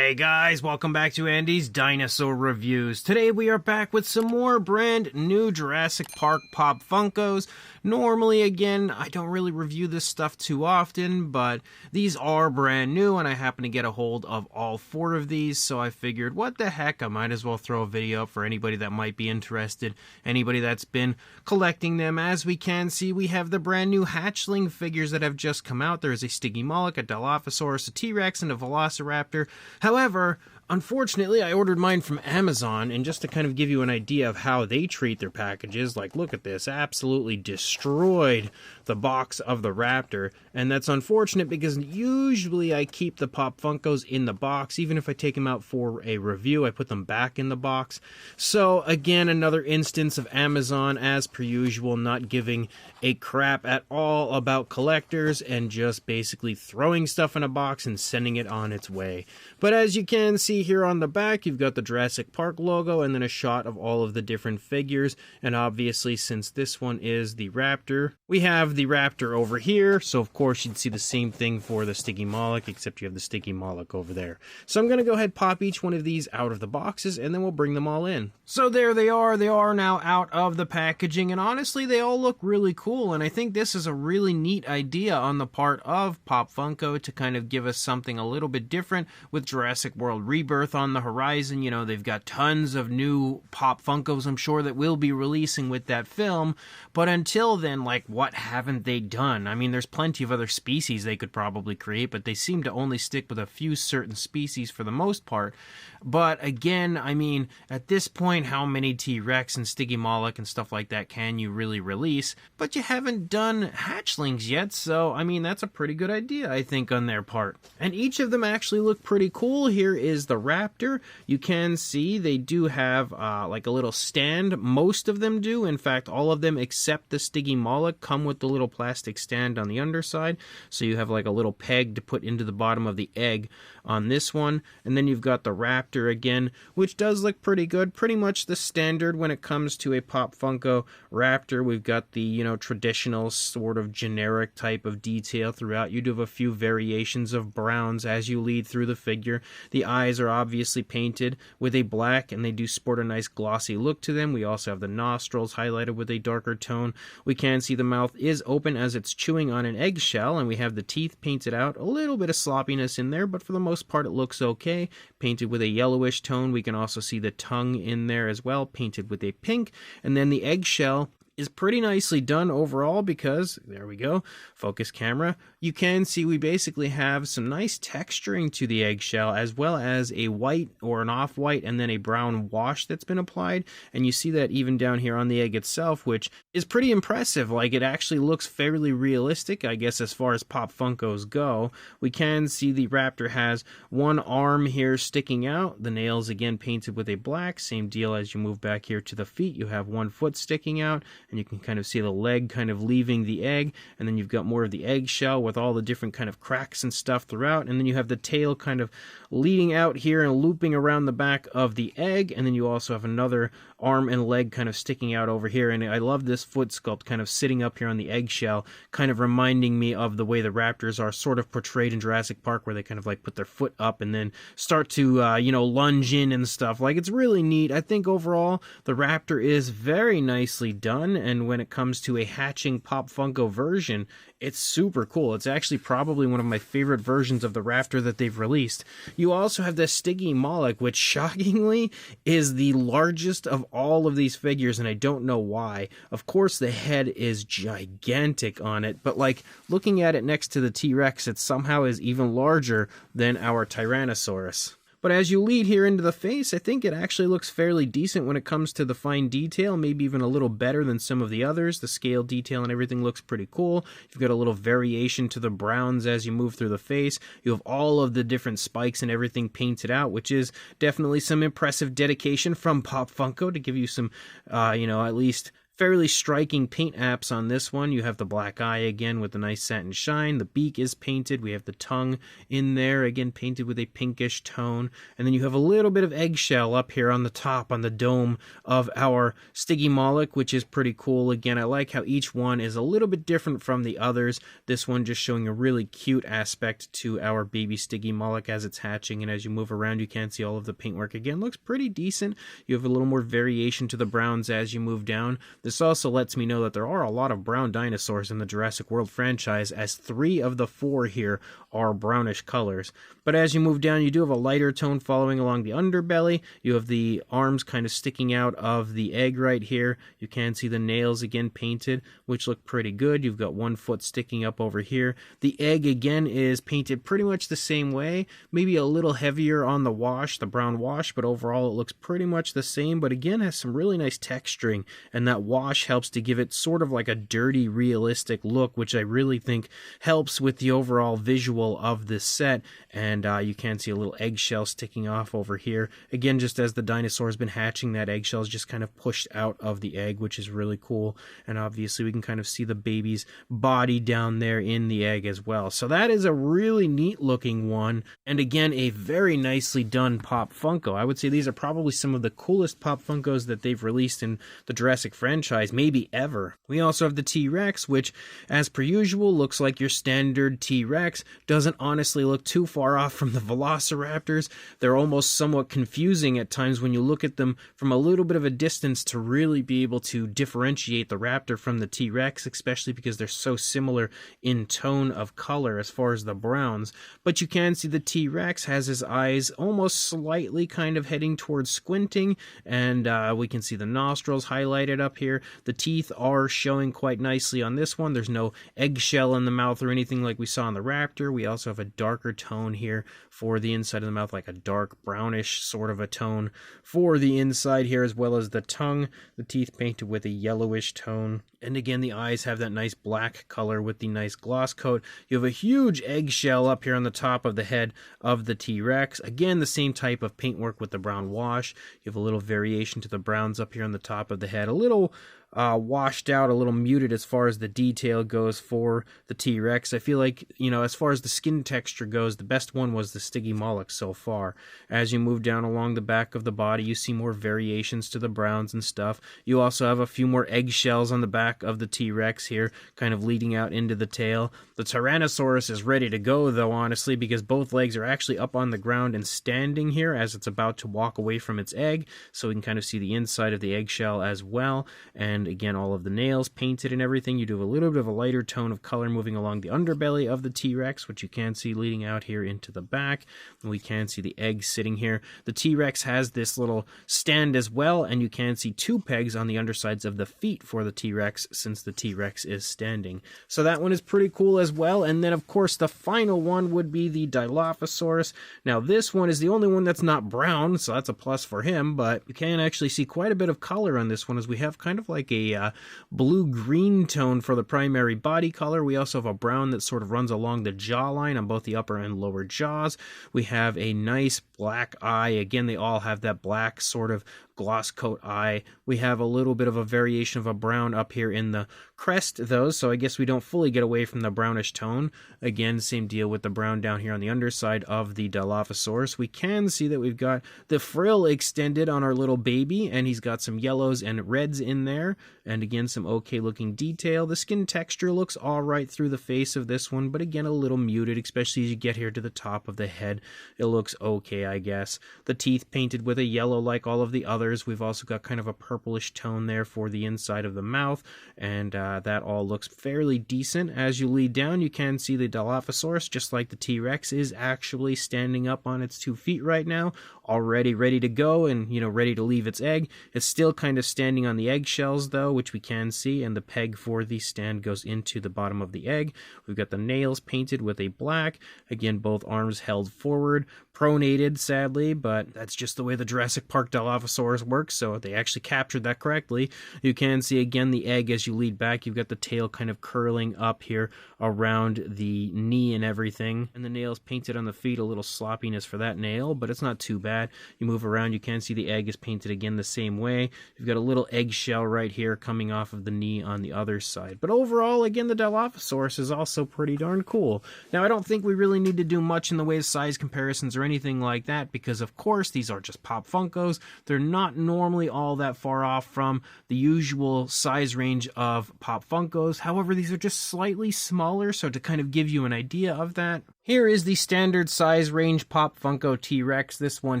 Hey guys, welcome back to Andy's Dinosaur Reviews. Today we are back with some more brand new Jurassic Park Pop Funkos. Normally, again, I don't really review this stuff too often, but these are brand new and I happen to get a hold of all 4 of these, so I figured, what the heck, I might as well throw a video up for anybody that might be interested, anybody that's been collecting them. As we can see, we have the brand new Hatchling figures that have just come out. There is a Stygimoloch, a Dilophosaurus, a T-Rex, and a Velociraptor. However, unfortunately, I ordered mine from Amazon, and just to kind of give you an idea of how they treat their packages, like, look at this, absolutely destroyed the box of the Raptor, and that's unfortunate because usually I keep the Pop Funkos in the box. Even if I take them out for a review, I put them back in the box. So, again, another instance of Amazon, as per usual, not giving a crap at all about collectors and just basically throwing stuff in a box and sending it on its way. But as you can see here on the back, you've got the Jurassic Park logo and then a shot of all of the different figures. And obviously, since this one is the Raptor, we have the Raptor over here. So of course you'd see the same thing for the Stygimoloch, except you have the Stygimoloch over there. So I'm going to go ahead and pop each one of these out of the boxes and then we'll bring them all in. So there they are. They are now out of the packaging, and honestly they all look really cool, and I think this is a really neat idea on the part of Pop Funko to kind of give us something a little bit different with Jurassic World Rebirth on the horizon. You know, they've got tons of new Pop Funkos, I'm sure, that will be releasing with that film, but until then, like, what haven't they done? I mean, there's plenty of other species they could probably create, but they seem to only stick with a few certain species for the most part. But again, I mean, at this point, how many T-Rex and Stygimoloch and stuff like that can you really release? But you haven't done hatchlings yet, so I mean, that's a pretty good idea, I think, on their part. And each of them actually look pretty cool. Here is the Raptor. You can see they do have like a little stand. Most of them do. In fact, all of them except the Stygimoloch come with the little plastic stand on the underside. So you have like a little peg to put into the bottom of the egg on this one. And then you've got the Raptor again, which does look pretty good. Pretty much the standard when it comes to a Pop Funko Raptor. We've got the, you know, traditional sort of generic type of detail throughout. You do have a few variations of browns as you lead through the figure. The eyes are obviously painted with a black, and they do sport a nice glossy look to them. We also have the nostrils highlighted with a darker tone. We can see the mouth is open as it's chewing on an eggshell, and we have the teeth painted out. A little bit of sloppiness in there, but for the most part it looks okay. Painted with a yellowish tone. We can also see the tongue in there as well, painted with a pink, and then the eggshell is pretty nicely done overall because, there we go, focus camera, you can see we basically have some nice texturing to the eggshell, as well as a white or an off-white and then a brown wash that's been applied, and you see that even down here on the egg itself, which is pretty impressive. Like, it actually looks fairly realistic, I guess, as far as Pop Funkos go. We can see the Raptor has one arm here sticking out, the nails again painted with a black, same deal as you move back here to the feet, you have one foot sticking out, and you can kind of see the leg kind of leaving the egg, and then you've got more of the eggshell with all the different kind of cracks and stuff throughout, and then you have the tail kind of leading out here and looping around the back of the egg, and then you also have another arm and leg kind of sticking out over here. And I love this foot sculpt kind of sitting up here on the eggshell, kind of reminding me of the way the Raptors are sort of portrayed in Jurassic Park, where they kind of like put their foot up and then start to you know, lunge in and stuff. Like, it's really neat. I think overall the Raptor is very nicely done, and when it comes to a hatching Pop Funko version, it's super cool. It's actually probably one of my favorite versions of the Raptor that they've released. You also have the Stygimoloch, which shockingly is the largest of all of these figures, and I don't know why. Of course, the head is gigantic on it, but like, looking at it next to the T-Rex, it somehow is even larger than our Tyrannosaurus. But as you lead here into the face, I think it actually looks fairly decent when it comes to the fine detail, maybe even a little better than some of the others. The scale detail and everything looks pretty cool. You've got a little variation to the browns as you move through the face. You have all of the different spikes and everything painted out, which is definitely some impressive dedication from Pop Funko to give you some, you know, at least fairly striking paint apps on this one. You have the black eye again with the nice satin shine. The beak is painted. We have the tongue in there, again painted with a pinkish tone. And then you have a little bit of eggshell up here on the top, on the dome of our Stygimoloch, which is pretty cool. Again, I like how each one is a little bit different from the others. This one just showing a really cute aspect to our baby Stygimoloch as it's hatching. And as you move around, you can see all of the paintwork again. Looks pretty decent. You have a little more variation to the browns as you move down. This also lets me know that there are a lot of brown dinosaurs in the Jurassic World franchise, as 3 of the 4 here are brownish colors. But as you move down, you do have a lighter tone following along the underbelly. You have the arms kind of sticking out of the egg right here. You can see the nails again painted, which look pretty good. You've got 1 foot sticking up over here. The egg again is painted pretty much the same way, maybe a little heavier on the wash, the brown wash, but overall it looks pretty much the same, but again has some really nice texturing, and that wash helps to give it sort of like a dirty, realistic look, which I really think helps with the overall visual of this set. And you can see a little eggshell sticking off over here. Again, just as the dinosaur has been hatching, that eggshell is just kind of pushed out of the egg, which is really cool. And obviously we can kind of see the baby's body down there in the egg as well. So that is a really neat looking one. And again, a very nicely done Pop Funko. I would say these are probably some of the coolest Pop Funkos that they've released in the Jurassic franchise, maybe ever. We also have the T-Rex, which, as per usual, looks like your standard T-Rex. Doesn't honestly look too far off from the Velociraptors. They're almost somewhat confusing at times when you look at them from a little bit of a distance to really be able to differentiate the Raptor from the T-Rex, especially because they're so similar in tone of color as far as the browns. But you can see the T-Rex has his eyes almost slightly kind of heading towards squinting, and we can see the nostrils highlighted up here. The teeth are showing quite nicely on this one. There's no eggshell in the mouth or anything like we saw in the Raptor. We also have a darker tone here for the inside of the mouth, like a dark brownish sort of a tone for the inside here, as well as the tongue. The teeth painted with a yellowish tone. And again, the eyes have that nice black color with the nice gloss coat. You have a huge eggshell up here on the top of the head of the T-Rex. Again, the same type of paintwork with the brown wash. You have a little variation to the browns up here on the top of the head. A little washed out, a little muted as far as the detail goes for the T-Rex. I feel like, you know, as far as the skin texture goes, the best one was the Stygimoloch so far. As you move down along the back of the body, you see more variations to the browns and stuff. You also have a few more eggshells on the back of the T-Rex here, kind of leading out into the tail. The Tyrannosaurus is ready to go, though, honestly, because both legs are actually up on the ground and standing here as it's about to walk away from its egg, so we can kind of see the inside of the eggshell as well. And again, all of the nails painted and everything. You do have a little bit of a lighter tone of color moving along the underbelly of the T-Rex, which you can see leading out here into the back. And we can see the egg sitting here. The T-Rex has this little stand as well, and you can see 2 pegs on the undersides of the feet for the T-Rex, since the T-Rex is standing. So that one is pretty cool as well. And then, of course, the final one would be the Dilophosaurus. Now, this one is the only one that's not brown, so that's a plus for him, but you can actually see quite a bit of color on this one, as we have kind of like a blue-green tone for the primary body color. We also have a brown that sort of runs along the jawline on both the upper and lower jaws. We have a nice black eye. Again, they all have that black sort of gloss coat eye. We have a little bit of a variation of a brown up here in the crest, though, so I guess we don't fully get away from the brownish tone. Again, same deal with the brown down here on the underside of the Dilophosaurus. We can see that we've got the frill extended on our little baby, and he's got some yellows and reds in there, and again, some okay looking detail. The skin texture looks all right through the face of this one, but again, a little muted, especially as you get here to the top of the head. It looks okay, I guess. The teeth painted with a yellow like all of the others. We've also got kind of a purplish tone there for the inside of the mouth, and that all looks fairly decent. As you lead down, you can see the Dilophosaurus, just like the T-Rex, is actually standing up on its 2 feet right now, already ready to go and, you know, ready to leave its egg. It's still kind of standing on the eggshells, though, which we can see, and the peg for the stand goes into the bottom of the egg. We've got the nails painted with a black. Again, both arms held forward, pronated, sadly, but that's just the way the Jurassic Park Dilophosaurus works, so they actually captured that correctly. You can see, again, the egg as you lead back. You've got the tail kind of curling up here around the knee and everything, and the nails painted on the feet. A little sloppiness for that nail, but it's not too bad. that. You move around, you can see the egg is painted again the same way. You've got a little eggshell right here coming off of the knee on the other side. But overall, again, the Dilophosaurus is also pretty darn cool. Now, I don't think we really need to do much in the way of size comparisons or anything like that, because of course these are just Pop Funkos. They're not normally all that far off from the usual size range of Pop Funkos. However, these are just slightly smaller, so to kind of give you an idea of that, here is the standard size range Pop Funko T-Rex. This one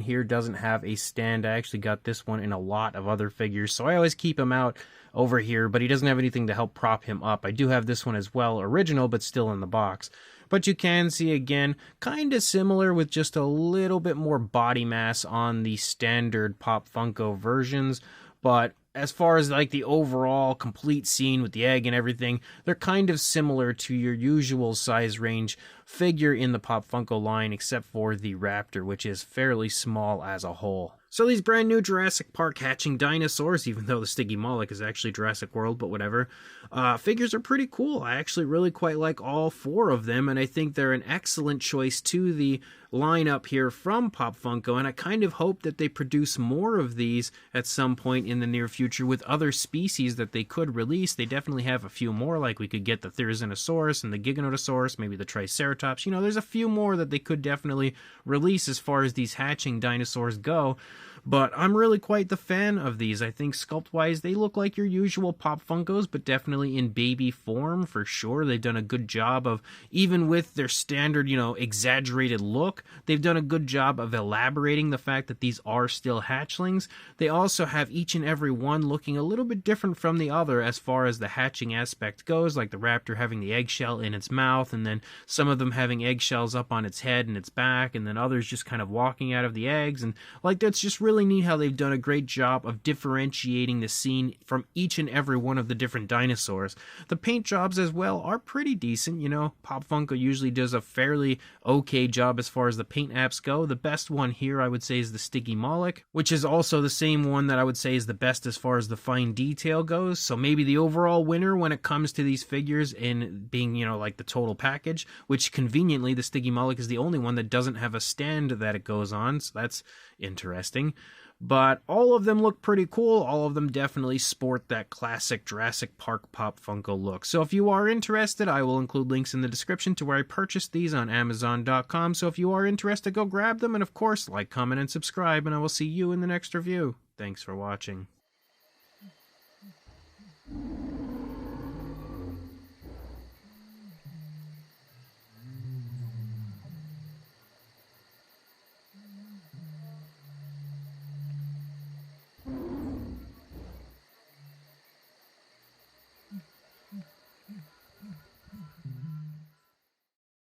here doesn't have a stand. I actually got this one in a lot of other figures, so I always keep him out over here, but he doesn't have anything to help prop him up. I do have this one as well, original, but still in the box. But you can see, again, kind of similar with just a little bit more body mass on the standard Pop Funko versions. But as far as like the overall complete scene with the egg and everything, they're kind of similar to your usual size range figure in the Pop Funko line, except for the Raptor, which is fairly small as a whole. So these brand new Jurassic Park hatching dinosaurs, even though the Stygimoloch is actually Jurassic World, but whatever, figures are pretty cool. I actually really quite like all four of them, and I think they're an excellent choice to the lineup here from Pop Funko, and I kind of hope that they produce more of these at some point in the near future with other species that they could release. They definitely have a few more, like we could get the Tyrannosaurus and the Giganotosaurus, maybe the Triceratops. You know, there's a few more that they could definitely release as far as these hatching dinosaurs go. But I'm really quite the fan of these. I think sculpt-wise, they look like your usual Pop Funkos, but definitely in baby form for sure. They've done a good job of, even with their standard, you know, exaggerated look, they've done a good job of elaborating the fact that these are still hatchlings. They also have each and every one looking a little bit different from the other as far as the hatching aspect goes, like the Raptor having the eggshell in its mouth, and then some of them having eggshells up on its head and its back, and then others just kind of walking out of the eggs, and like that's just really neat how they've done a great job of differentiating the scene from each and every one of the different dinosaurs. The paint jobs as well are pretty decent. You know, Pop Funko usually does a fairly okay job as far as the paint apps go. The best one here I would say is the Stygimoloch, which is also the same one that I would say is the best as far as the fine detail goes. So maybe the overall winner when it comes to these figures in being, you know, like the total package, which conveniently the Stygimoloch is the only one that doesn't have a stand that it goes on, so that's interesting. But all of them look pretty cool. All of them definitely sport that classic Jurassic Park Pop Funko look. So if you are interested, I will include links in the description to where I purchased these on Amazon.com. So if you are interested, go grab them. And of course, like, comment, and subscribe. And I will see you in the next review. Thanks for watching.